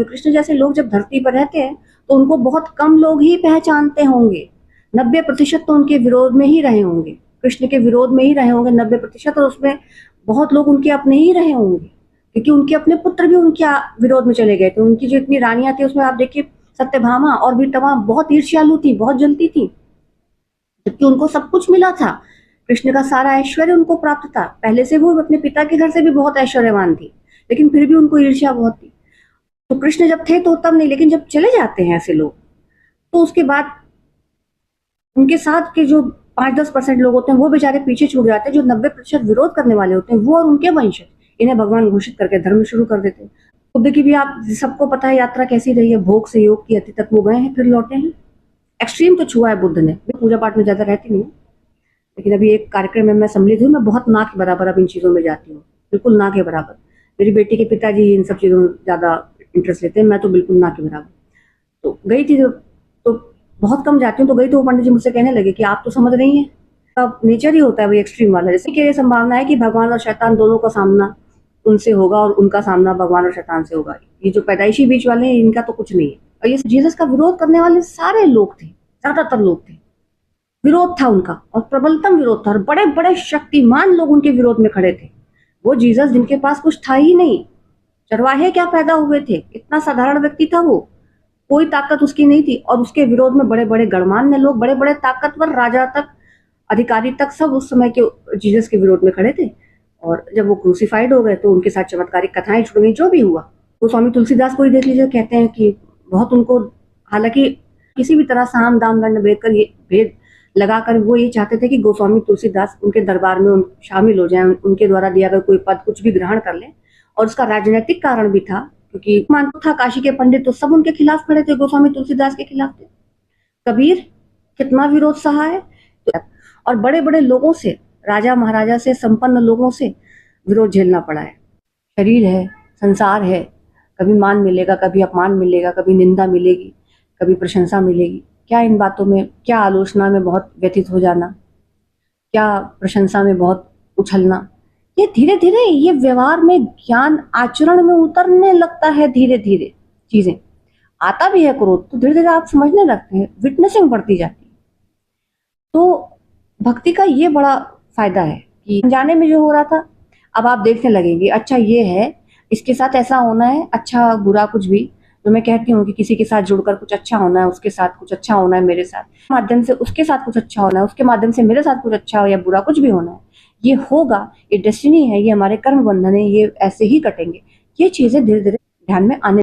होंगे, कृष्ण जैसे लोग जब धरती पर रहते हैं तो उनको बहुत कम लोग ही पहचानते होंगे। 90% तो उनके विरोध में ही रहे होंगे, कृष्ण के विरोध में ही रहे होंगे 90%, और उसमें बहुत लोग उनके अपने ही रहे होंगे, क्योंकि उनके अपने पुत्र भी उनके विरोध में चले गए थे। उनकी जो इतनी रानियां थी उसमें आप देखिए सत्यभामा और भी तमाम बहुत ईर्ष्यालु थी, बहुत जलती थी, जबकि उनको सब कुछ मिला था। कृष्ण का सारा ऐश्वर्य उनको प्राप्त था, पहले से वो अपने पिता के घर से भी बहुत ऐश्वर्यवान थी, लेकिन फिर भी उनको ईर्ष्या बहुत थी। तो कृष्ण जब थे तो तब नहीं, लेकिन जब चले जाते हैं ऐसे लोग तो उसके बाद उनके साथ के जो 5-10% लोग होते हैं वो बेचारे पीछे छूट जाते हैं। जो 90% विरोध करने वाले होते हैं वो और उनके वंशज इन्हें भगवान घोषित करके धर्म शुरू कर देते हैं। बुद्ध की भी आप सबको पता है यात्रा कैसी रही है, भोग से योग की अति तक वो गए हैं फिर लौटे हैं। एक्सट्रीम तो छुआ है बुद्ध ने। पूजा पाठ में ज्यादा रहती नहीं, लेकिन अभी एक कार्यक्रम में मैं सम्मिलित हुई, मैं बहुत ना के बराबर अब इन चीजों में जाती हूँ, बिल्कुल ना के बराबर। मेरी बेटी के पिताजी इन सब चीजों में ज्यादा इंटरेस्ट लेते हैं, मैं तो बिल्कुल ना के बराबर। तो गई थी तो बहुत कम जाती हूँ, तो गई तो वो पंडित जी मुझसे कहने लगे कि आप तो समझ रही हैं, अब नेचर ही होता है वही एक्सट्रीम वाला। जैसे कि ये संभावना है कि भगवान और शैतान दोनों का सामना उनसे होगा और उनका सामना भगवान और शैतान से होगा। ये जो पैदाइशी बीच वाले हैं इनका तो कुछ नहीं है। और ये जीसस का विरोध करने वाले सारे लोग थे, ज्यादातर लोग थे, विरोध था उनका और प्रबलतम विरोध था, और बड़े बड़े शक्तिमान लोग उनके विरोध में खड़े थे। वो जीसस जिनके पास कुछ था ही नहीं, चरवाहे क्या पैदा हुए थे, इतना साधारण व्यक्ति था वो, कोई ताकत उसकी नहीं थी, और उसके विरोध में बड़े बड़े गणमान्य लोग, बड़े बड़े ताकतवर राजा तक, अधिकारी तक, सब उस समय के जीसस के विरोध में खड़े थे। और जब वो क्रूसिफाइड हो गए तो उनके साथ चमत्कारिक कथाएं जुड़ गई, जो भी हुआ। तो स्वामी तुलसीदास को ही देख लीजिए, कहते हैं कि बहुत उनको, हालांकि किसी भी तरह साम दाम दंड भेद कर ये भेद लगाकर वो ये चाहते थे कि गोस्वामी तुलसीदास उनके दरबार में शामिल हो जाएं, उनके द्वारा दिया गया कोई पद कुछ भी ग्रहण कर लें। और उसका राजनीतिक कारण भी था, क्योंकि मानता था काशी के पंडित तो सब उनके खिलाफ खड़े थे, गोस्वामी तुलसीदास के खिलाफ थे। कबीर कितना विरोध सहा है, और बड़े बड़े लोगों से, राजा महाराजा से, संपन्न लोगों से विरोध झेलना पड़ा है। शरीर है, संसार है, कभी मान मिलेगा, कभी अपमान मिलेगा, कभी निंदा मिलेगी, कभी प्रशंसा मिलेगी। क्या इन बातों में, क्या आलोचना में बहुत व्यथित हो जाना, क्या प्रशंसा में बहुत उछलना, ये धीरे धीरे ये व्यवहार में, ज्ञान आचरण में उतरने लगता है। धीरे धीरे चीजें, आता भी है क्रोध तो धीरे धीरे आप समझने लगते हैं, विटनेसिंग बढ़ती जाती है। तो भक्ति का ये बड़ा फायदा है कि जाने में जो हो रहा था अब आप देखने लगेंगे, अच्छा ये है, इसके साथ ऐसा होना है, अच्छा बुरा कुछ भी। तो मैं कहती हूँ कि किसी के साथ जुड़कर कुछ अच्छा होना है, उसके साथ कुछ अच्छा होना है, मेरे साथ माध्यम से उसके साथ कुछ अच्छा होना है, उसके माध्यम से मेरे साथ कुछ अच्छा हो या बुरा कुछ भी होना है, ये होगा, ये डेस्टिनी है, ये हमारे कर्म बंधन है, ये ऐसे ही कटेंगे। ये चीजें धीरे धीरे ध्यान में आने